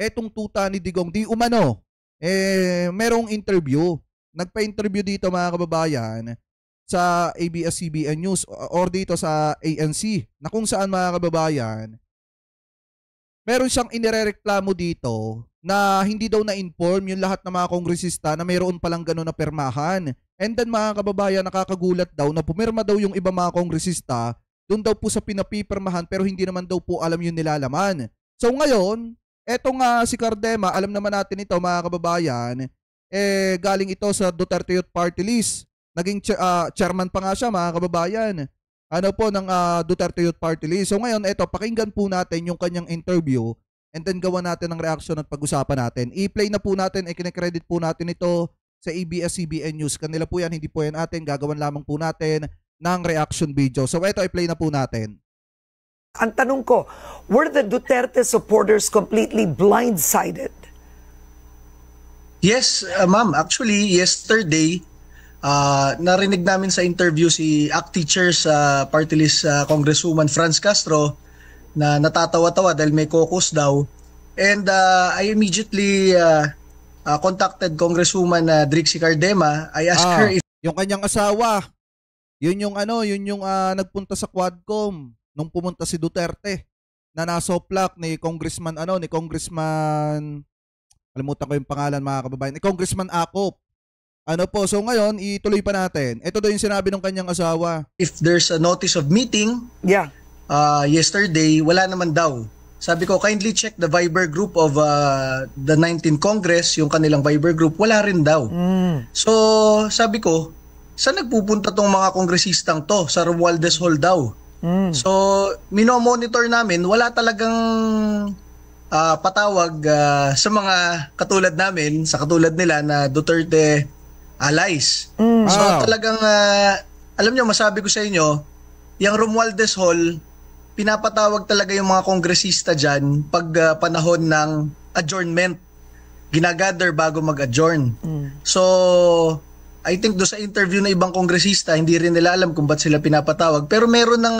etong tuta ni Digong, di umano, merong interview. Nagpa-interview dito mga kababayan sa ABS-CBN News or dito sa ANC na kung saan mga kababayan, meron siyang inirereklamo dito na hindi daw na-inform yung lahat ng mga kongresista na mayroon palang gano'n na permahan. And then mga kababayan, nakakagulat daw na pumirma daw yung iba mga kongresista doon daw po sa pinapipirmahan pero hindi naman daw po alam yung nilalaman. So ngayon, etong si Cardema, alam naman natin ito mga kababayan, galing ito sa Duterte Youth Party List. Naging chairman pa nga siya mga kababayan. Ano po ng Duterte Youth Party List. So ngayon, eto, pakinggan po natin yung kanyang interview and then gawa natin ng reaction at pag-usapan natin. I-play na po natin, i-credit po natin ito sa ABS-CBN News. Kanila po yan, hindi po yan atin. Gagawan lamang po natin ng reaction video. So ito, i-play na po natin. Ang tanong ko, were the Duterte supporters completely blindsided? Yes, ma'am. Actually, yesterday, narinig namin sa interview si ACT Teacher sa Party List Congresswoman Franz Castro na natatawa-tawa dahil may caucus daw. And I immediately contacted Congresswoman Drixie Cardema. I asked her if... Yung kanyang asawa, yun yung nagpunta sa Quadcom nung pumunta si Duterte na nasoplak ni Congressman alimutan ko yung pangalan mga kababayan, ni Congressman Acop. Ano po, so ngayon ituloy pa natin. Ito daw yung sinabi ng kanyang asawa. If there's a notice of meeting, yesterday wala naman daw. Sabi ko, kindly check the Viber group of the 19th Congress, yung kanilang Viber group, wala rin daw. So sabi ko, saan nagpupunta tong mga kongresistang to? Sa Romualdez Hall daw. So, minomonitor namin, wala talagang patawag sa mga katulad namin, sa katulad nila na Duterte allies. So, talagang, alam nyo, masabi ko sa inyo, yung Romualdez Hall, pinapatawag talaga yung mga kongresista dyan pag panahon ng adjournment. Ginagather bago mag-adjourn. So, I think do sa interview na ibang kongresista, hindi rin nila alam kung ba't sila pinapatawag. Pero meron ng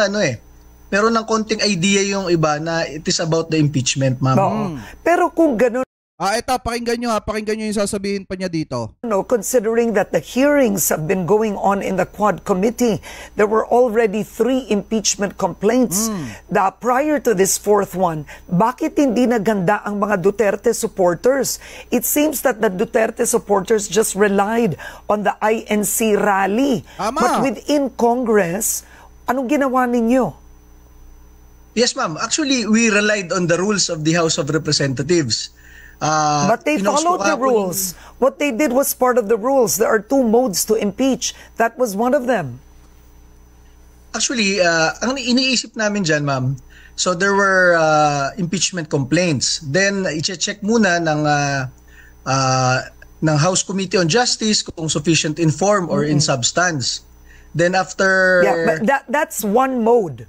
meron ng konting idea yung iba na it is about the impeachment, ma'am. Pero kung gano'n, ito, pakinggan nyo yung sasabihin pa niya dito. Considering that the hearings have been going on in the Quad Committee, there were already 3 impeachment complaints. Prior to this 4th one, bakit hindi naganda ang mga Duterte supporters? It seems that the Duterte supporters just relied on the INC rally. But within Congress, anong ginawa ninyo? Yes, ma'am. Actually, we relied on the rules of the House of Representatives. But they followed the rules. What they did was part of the rules. There are 2 modes to impeach. That was one of them. Actually, ang iniisip namin dyan, ma'am, so there were impeachment complaints. Then, i-check muna ng House Committee on Justice kung sufficient in form or in substance. Then after... Yeah, but that's one mode.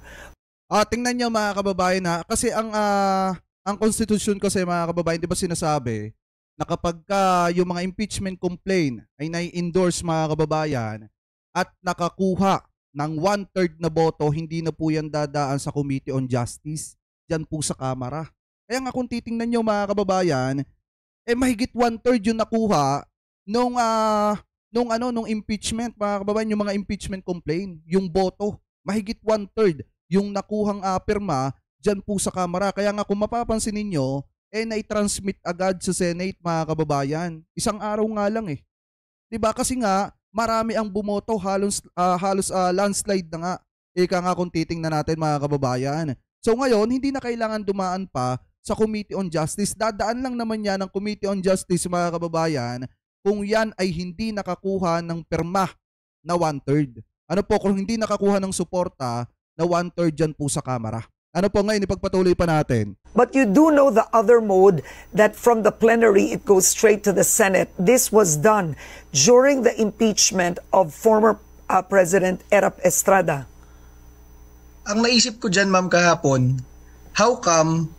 Tingnan nyo mga kababayan kasi ang constitution kasi mga kababayan, di ba sinasabi na kapag yung mga impeachment complaint ay nai-endorse mga kababayan at nakakuha ng 1/3 na boto, hindi na po yan dadaan sa Committee on Justice, dyan po sa Kamara. Kaya nga kung titingnan nyo mga kababayan, mahigit 1/3 yung nakuha nung impeachment mga kababayan, yung mga impeachment complaint, yung boto, mahigit 1/3 yung nakuhang pirma dyan po sa Kamara. Kaya nga kung mapapansin ninyo, nai-transmit agad sa Senate mga kababayan. Isang araw nga lang Diba? Kasi nga, marami ang bumoto, halos landslide na nga. Ika nga kung titingnan natin mga kababayan. So ngayon, hindi na kailangan dumaan pa sa Committee on Justice. Dadaan lang naman yan ng Committee on Justice mga kababayan kung yan ay hindi nakakuha ng pirma na 1/3. Ano po, kung hindi nakakuha ng suporta na 1/3 dyan po sa Kamara. Ano po ngayon, ipagpatuloy pa natin. But you do know the other mode that from the plenary, it goes straight to the Senate. This was done during the impeachment of former President Erap Estrada. Ang naisip ko dyan, ma'am, kahapon, how come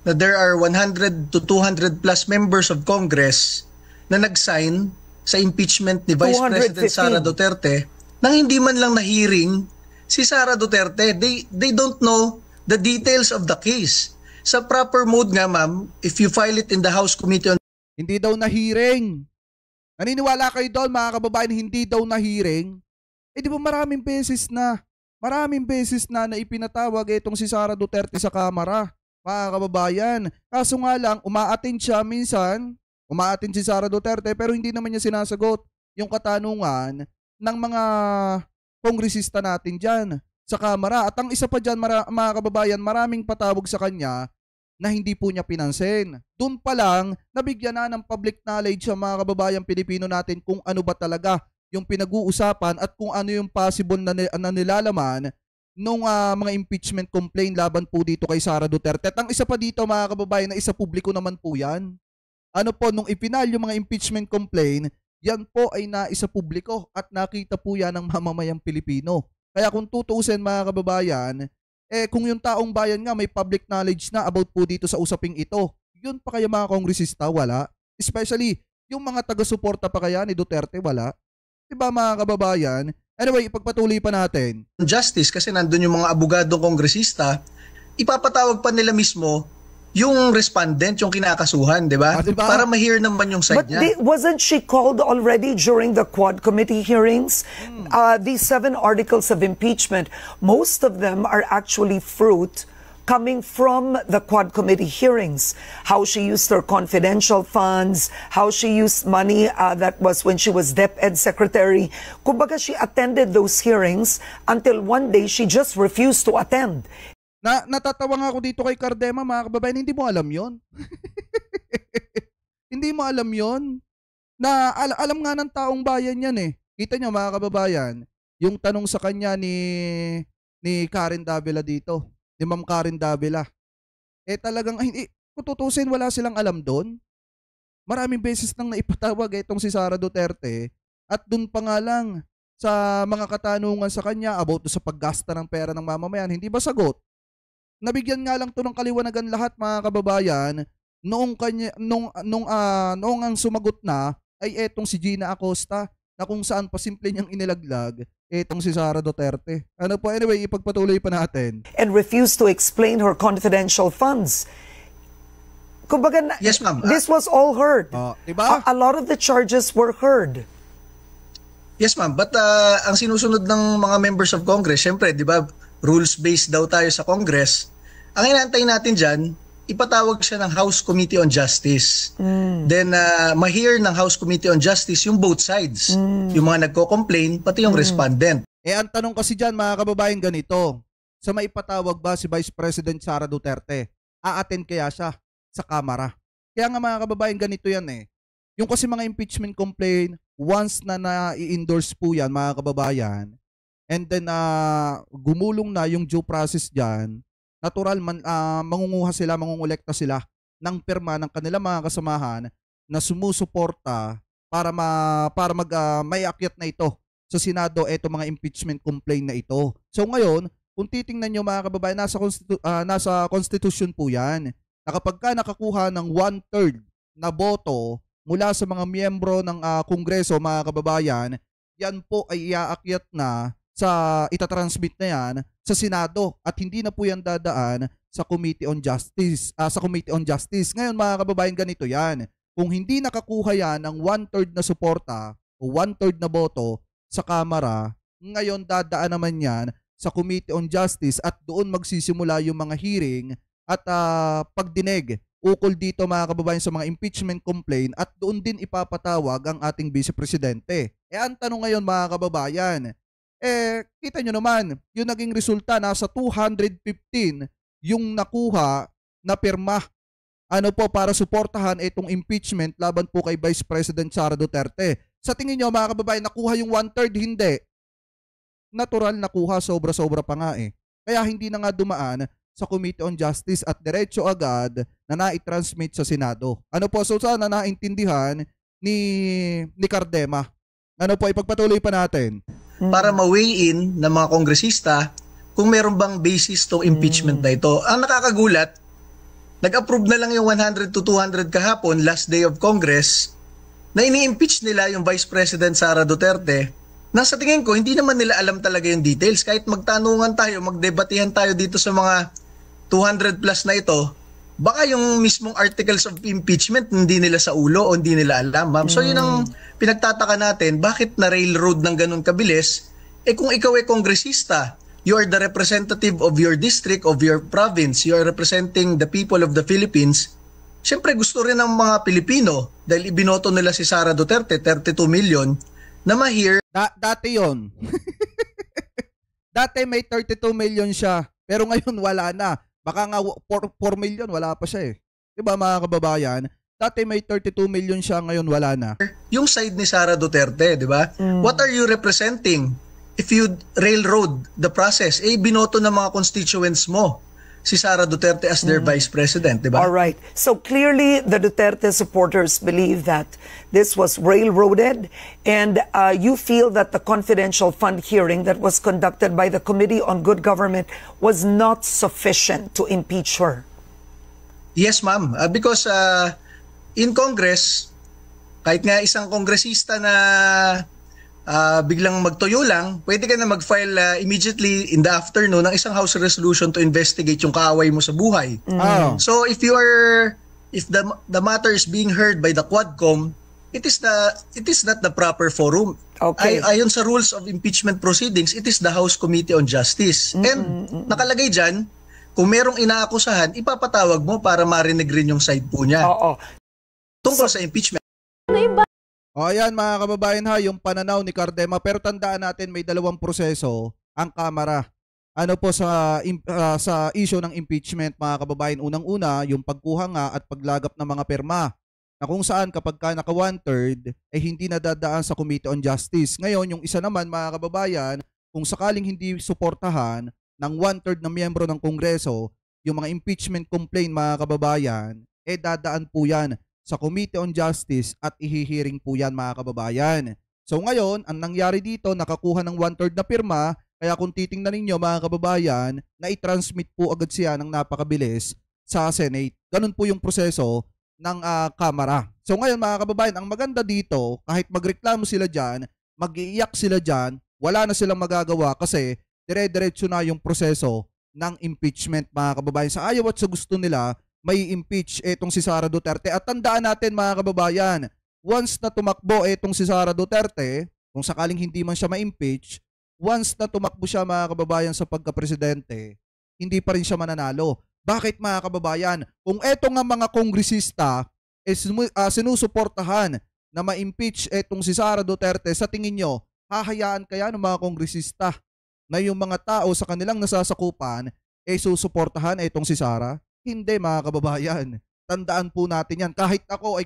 na there are 100 to 200 plus members of Congress na nag-sign sa impeachment ni Vice President Sara Duterte nang hindi man lang na-hearing si Sara Duterte? They don't know the details of the case. Sa proper mode nga, ma'am, if you file it in the House Committee on Hindi daw na hearing. Naniniwala kayo doon mga kababayan, hindi daw na hearing? Di ba maraming beses na ipinatawag itong si Sara Duterte sa Kamara, mga kababayan. Kaso nga lang, umaattend siya minsan, umaattend si Sara Duterte pero hindi naman niya sinasagot yung katanungan ng mga kongresista natin dyan sa Kamara. At ang isa pa dyan, mga kababayan, maraming patawag sa kanya na hindi po niya pinansin. Doon pa lang, nabigyan na ng public knowledge sa mga kababayang Pilipino natin kung ano ba talaga yung pinag-uusapan at kung ano yung possible na nilalaman nung mga impeachment complaint laban po dito kay Sara Duterte. At ang isa pa dito mga kababayan na isa publiko naman po yan. Ano po, nung ipinal yung mga impeachment complaint, yan po ay naisa publiko at nakita po yan ng mamamayang Pilipino. Kaya kung tutuusin mga kababayan, kung yung taong bayan nga may public knowledge na about po dito sa usaping ito, yun pa kaya mga kongresista, wala. Especially, yung mga taga-suporta pa kaya ni Duterte, wala. Diba mga kababayan? Anyway, ipagpatuloy pa natin. Justice, kasi nandun yung mga abogadong kongresista, ipapatawag pa nila mismo yung respondent, yung kinakasuhan, di ba? Diba? Para ma-hear naman yung side niya. Wasn't she called already during the Quad Committee hearings? These 7 articles of impeachment, most of them are actually fruit coming from the Quad Committee hearings. How she used her confidential funds, how she used money that was when she was DepEd Secretary. Kumbaga, she attended those hearings until one day she just refused to attend. Natatawa nga ako dito kay Cardema, mga kababayan, hindi mo alam yon. Hindi mo alam yon. Alam nga ng taong bayan yan eh. Kita nyo mga kababayan, yung tanong sa kanya ni Karen Davila dito, ni Ma'am Karen Davila, talagang, kung tutusin, wala silang alam doon. Maraming beses nang naipatawag itong si Sara Duterte at doon pa nga lang sa mga katanungan sa kanya about sa paggasta ng pera ng mamamayan, hindi ba sagot? Nabigyan nga lang to ng kaliwanagan lahat mga kababayan noong ang sumagot na ay etong si Gina Acosta na kung saan pa simple niyang inilaglag etong si Sara Duterte. Ano po, anyway, ipagpatuloy pa natin. And refused to explain her confidential funds. Kumbaga, yes, ma'am. This was all heard. Diba? A lot of the charges were heard. Yes, ma'am. But ang sinusunod ng mga members of Congress, syempre, di ba, rules-based daw tayo sa Congress. Ang inaantay natin dyan, ipatawag siya ng House Committee on Justice. Then, ma-hear ng House Committee on Justice yung both sides. Yung mga nagko-complain, pati yung respondent. Ang tanong kasi dyan, mga kababayan, ganito. Sa maipatawag ba si Vice President Sara Duterte, a-attend kaya siya sa Kamara? Kaya nga mga kababayan, ganito yan eh. Yung kasi mga impeachment complaint, once na na-i-endorse po yan, mga kababayan, and then gumulong na yung due process dyan, natural mangungulekta sila ng pirma ng kanilang mga kasamahan na sumusuporta para maiakyat na ito sa Senado mga impeachment complaint na ito. So ngayon, kung titingnan nyo mga kababayan, nasa Constitution po yan, na kapag nakakuha ng 1/3 na boto mula sa mga miyembro ng Kongreso, mga kababayan, yan po ay iaakyat na itatransmit na yan sa Senado at hindi na po yan dadaan sa Committee on Justice. Ngayon mga kababayan, ganito yan. Kung hindi nakakuha yan ng 1/3 na suporta o 1/3 na boto sa Kamara, ngayon dadaan naman yan sa Committee on Justice at doon magsisimula yung mga hearing at pagdinig ukol dito mga kababayan sa mga impeachment complaint at doon din ipapatawag ang ating Vice Presidente. Ang tanong ngayon mga kababayan, kita nyo naman, yung naging resulta, nasa 215 yung nakuha na pirma para suportahan itong impeachment laban po kay Vice President Sara Duterte. Sa tingin nyo mga kababayan, nakuha yung 1/3? Hindi. Natural nakuha, sobra-sobra pa nga eh. Kaya hindi na nga dumaan sa Committee on Justice at diretso agad na nai-transmit sa Senado. So sana naintindihan ni Cardema. Ipagpatuloy pa natin. Para ma-weigh in ng mga kongresista kung meron bang basis tong impeachment na ito. Ang nakakagulat, nag-approve na lang yung 100 to 200 kahapon, last day of Congress, na ini-impeach nila yung Vice President Sara Duterte. Na sa tingin ko, hindi naman nila alam talaga yung details. Kahit magtanungan tayo, magdebatihan tayo dito sa mga 200 plus na ito, baka yung mismong articles of impeachment hindi nila sa ulo o hindi nila alam, ma'am. So yun ang pinagtataka natin, bakit na railroad ng ganun kabilis? Kung ikaw ay kongresista, you are the representative of your district, of your province, you are representing the people of the Philippines. Siyempre gusto rin ng mga Pilipino, dahil ibinoto nila si Sara Duterte, 32 million, na ma-hear. Dati yon. Dati may 32 million siya, pero ngayon wala na. Baka nga 4 million, wala pa siya eh. Diba mga kababayan? Dati may 32 million siya, ngayon wala na. Yung side ni Sara Duterte, di ba? What are you representing? If you railroad the process, binoto ng mga constituents mo si Sara Duterte as their vice president, di ba? All right. So clearly, the Duterte supporters believe that this was railroaded, and you feel that the confidential fund hearing that was conducted by the Committee on Good Government was not sufficient to impeach her. Yes, ma'am. Because in Congress, kahit nga isang kongresista na biglang magtuyo lang, pwede ka na mag-file immediately in the afternoon ng isang House resolution to investigate yung kaaway mo sa buhay. So if the matter is being heard by the Quadcom, it is not the proper forum. Okay. Ayon sa rules of impeachment proceedings, it is the House Committee on Justice. And nakalagay dyan, kung merong inaakusahan, ipapatawag mo para marinig rin yung side po niya. Oo. Tungkol sa impeachment. O ayan mga kababayan ha, yung pananaw ni Cardema. Pero tandaan natin may dalawang proseso ang Kamara. Ano po sa issue ng impeachment mga kababayan. Unang-una, yung pagkuha nga at paglagap ng mga perma. Na kung saan kapag ka naka 1/3, hindi nadadaan sa Committee on Justice. Ngayon, yung isa naman mga kababayan, kung sakaling hindi suportahan ng 1/3 na miyembro ng Kongreso, yung mga impeachment complaint mga kababayan, dadaan po yan sa Committee on Justice at ihihiring po yan mga kababayan. So ngayon, ang nangyari dito, nakakuha ng 1/3 na pirma, kaya kung titingnan ninyo mga kababayan, na i-transmit po agad siya ng napakabilis sa Senate. Ganun po yung proseso ng Kamara. So ngayon mga kababayan, ang maganda dito, kahit magreklamo sila dyan, mag-iiyak sila dyan, wala na silang magagawa kasi dire-diretso na yung proseso ng impeachment mga kababayan. Sa ayaw at sa gusto nila, may impeach etong si Sara Duterte. At tandaan natin mga kababayan, once na tumakbo etong si Sara Duterte, kung sakaling hindi man siya ma-impeach, once na tumakbo siya mga kababayan sa pagka-presidente, hindi pa rin siya mananalo. Bakit mga kababayan? Kung etong nga mga kongresista sinusuportahan na ma-impeach etong si Sara Duterte, sa tingin nyo, hahayaan kaya ng mga kongresista na yung mga tao sa kanilang nasasakupan susuportahan etong si Sara? Hindi mga kababayan. Tandaan po natin yan. Kahit ako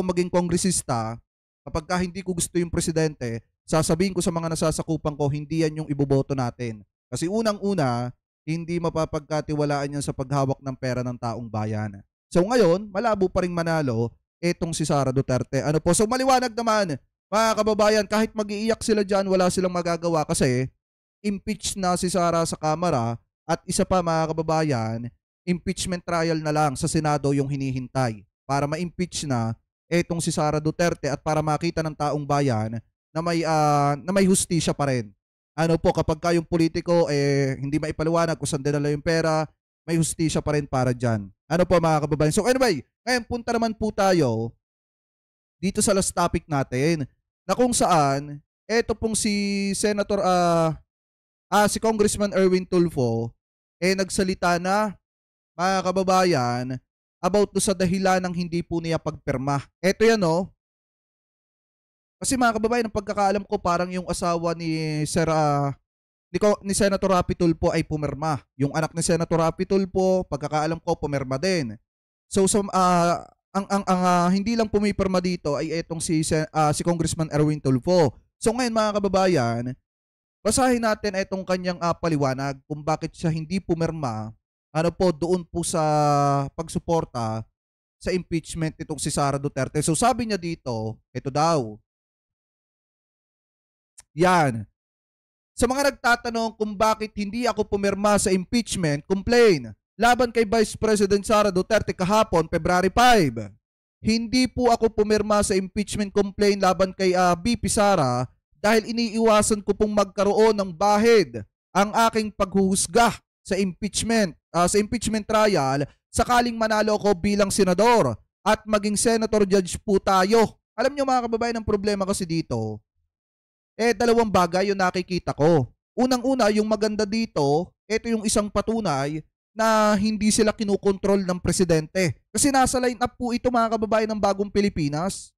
maging kongresista, kapag hindi ko gusto yung presidente, sasabihin ko sa mga nasasakupan ko, hindi yan yung iboboto natin. Kasi unang-una, hindi mapapagkatiwalaan yan sa paghawak ng pera ng taong bayan. So ngayon, malabo pa ring manalo etong si Sara Duterte. Ano po? So maliwanag naman, mga kababayan, kahit mag-iiyak sila dyan, wala silang magagawa kasi impeach na si Sara sa Kamara. At isa pa mga kababayan, impeachment trial na lang sa Senado yung hinihintay para ma-impeach na etong si Sara Duterte at para makita ng taong bayan na may hustisya pa rin. Ano po, kapag kayong politiko hindi maipaliwanag kung saan dinala yung pera, may hustisya pa rin para dyan. Ano po mga kababayan? So anyway, ngayon punta naman po tayo dito sa last topic natin na kung saan eto pong si Senator si Congressman Erwin Tulfo nagsalita na mga kababayan about do sa dahilan ng hindi po niya pagpirma. Eto yan kasi mga kababayan, ang pagkakaalam ko parang yung asawa ni Senator Rapi Tulfo ay pumirma. Yung anak ni Senator Rapi Tulfo, pagkakaalam ko pumirma din. So hindi lang pumipirma dito ay etong si Congressman Erwin Tulfo. So ngayon mga kababayan, basahin natin itong kanyang paliwanag kung bakit siya hindi pumirma doon po sa pagsuporta sa impeachment nitong si Sara Duterte. So sabi niya dito, ito daw. Yan. Sa mga nagtatanong kung bakit hindi ako pumirma sa impeachment complaint laban kay Vice President Sara Duterte kahapon, February 5. Hindi po ako pumirma sa impeachment complaint laban kay VP Sara dahil iniiwasan ko pong magkaroon ng bahid ang aking paghuhusga sa impeachment sa impeachment trial sakaling manalo ko bilang senador at maging senator judge po tayo. Alam niyo mga kababayan, ang problema kasi dito, dalawang bagay yung nakikita ko. Unang-una, yung maganda dito, ito yung isang patunay na hindi sila kinukontrol ng presidente. Kasi nasa line up po ito mga kababayan ng Bagong Pilipinas.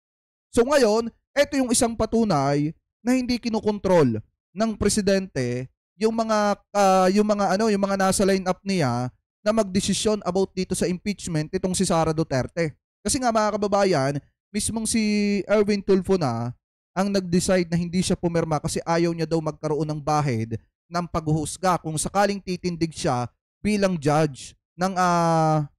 So ngayon, ito yung isang patunay na hindi kinukontrol ng presidente yung mga nasa line up niya na magdesisyon about dito sa impeachment itong si Sara Duterte. Kasi nga mga kababayan, mismong si Erwin Tulfo na ang nag-decide na hindi siya pumirma kasi ayaw niya daw magkaroon ng bahid ng paghuhusga kung sakaling titindig siya bilang judge ng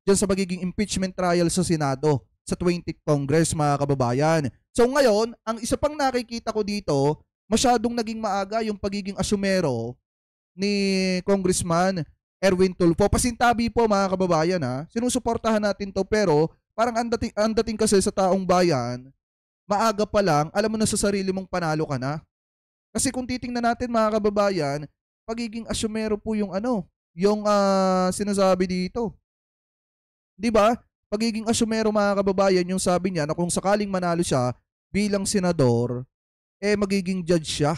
dyan sa magiging impeachment trial sa Senado sa 20th Congress mga kababayan. So ngayon, ang isa pang nakikita ko dito, masyadong naging maaga yung pagiging asumero ni Congressman Erwin Tulfo. Pasintabi po mga kababayan sinusuportahan natin to pero parang ang dating kasi sa taong bayan, maaga pa lang, alam mo na sa sarili mong panalo ka na. Kasi kung titingnan natin mga kababayan, pagiging asumero po yung sinasabi dito. 'Di ba? Pagiging asumero mga kababayan, yung sabi niya na kung sakaling manalo siya bilang senador, magiging judge siya.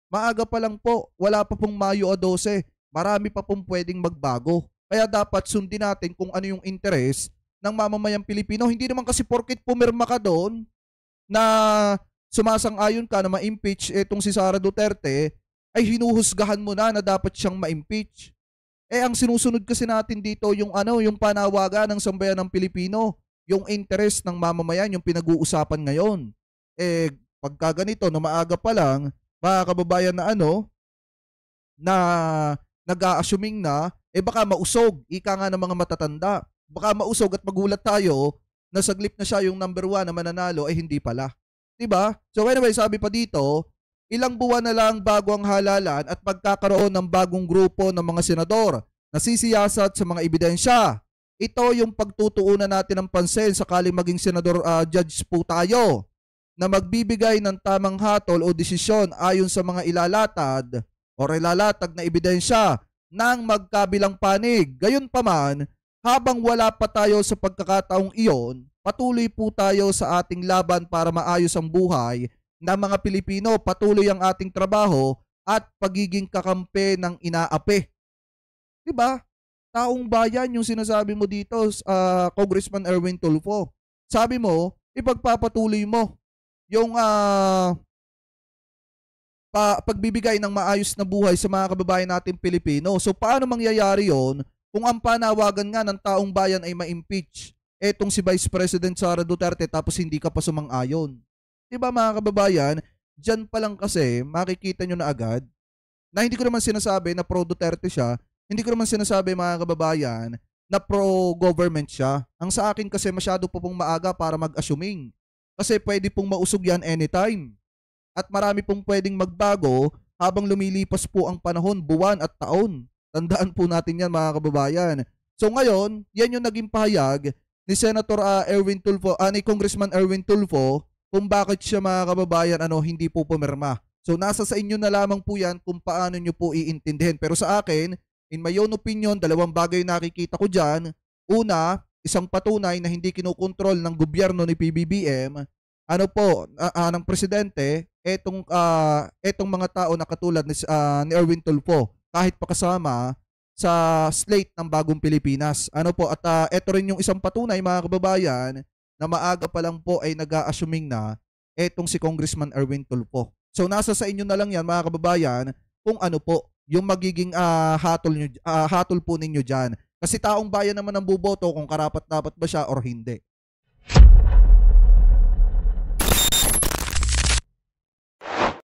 Maaga pa lang po, wala pa pong Mayo 12, marami pa pong pwedeng magbago. Kaya dapat sundin natin kung ano yung interes ng mamamayang Pilipino. Hindi naman kasi porket pumirma ka doon na sumasang-ayon ka na ma-impeach itong si Sara Duterte, ay hinuhusgahan mo na dapat siyang ma-impeach. Ang sinusunod kasi natin dito yung panawagan ng sambayan ng Pilipino, yung interest ng mamamayan, yung pinag-uusapan ngayon. Pagka ganito na maaga pa lang, mga kababayan na nag-a-assuming na, baka mausog, ika nga ng mga matatanda. Baka mausog at magulat tayo na saglip na siya yung number 1 na mananalo, hindi pala. Diba? So anyway, sabi pa dito, ilang buwan na lang bago ang halalan at pagkakaroon ng bagong grupo ng mga senador na sisiyasat sa mga ebidensya. Ito yung pagtutuunan natin ng pansin sakaling maging senador judge po tayo na magbibigay ng tamang hatol o desisyon ayon sa mga ilalatad o ilalatag na ebidensya ng magkabilang panig. Gayunpaman, habang wala pa tayo sa pagkakataong iyon, patuloy po tayo sa ating laban para maayos ang buhay ng mga Pilipino, patuloy ang ating trabaho at pagiging kakampi ng inaapi. Diba? Taong bayan yung sinasabi mo dito, Congressman Erwin Tulfo. Sabi mo, ipagpapatuloy mo yung pagbibigay ng maayos na buhay sa mga kababayan natin Pilipino. So paano mangyayari yon kung ang panawagan nga ng taong bayan ay ma-impeach etong si Vice President Sara Duterte tapos hindi ka pa sumang-ayon? Diba mga kababayan, dyan pa lang kasi makikita nyo na agad na hindi ko naman sinasabi na pro-Duterte siya, hindi ko naman sinasabi mga kababayan na pro-government siya. Ang sa akin kasi masyado pa pong maaga para mag-assuming. Kasi pwede pong mausog yan anytime. At marami pong pwedeng magbago habang lumilipas po ang panahon, buwan at taon. Tandaan po natin yan mga kababayan. So ngayon, yan yung naging pahayag ni Senator Erwin Tulfo, ni Congressman Erwin Tulfo, kung bakit siya mga kababayan hindi po pumirma. So nasa sa inyo na lamang po yan kung paano nyo po iintindihin. Pero sa akin, in my own opinion, dalawang bagay nakikita ko dyan. Una, isang patunay na hindi kinukontrol ng gobyerno ni PBBM, ng presidente, etong mga tao na katulad ni Erwin Tulfo, kahit pa kasama sa slate ng Bagong Pilipinas. At eto rin yung isang patunay mga kababayan, na maaga pa lang po ay nag-a-assuming na etong si Congressman Erwin Tulfo. So nasa sa inyo na lang yan mga kababayan kung ano po yung magiging hatol po ninyo dyan. Kasi taong bayan naman ang buboto kung karapat-dapat ba siya or hindi.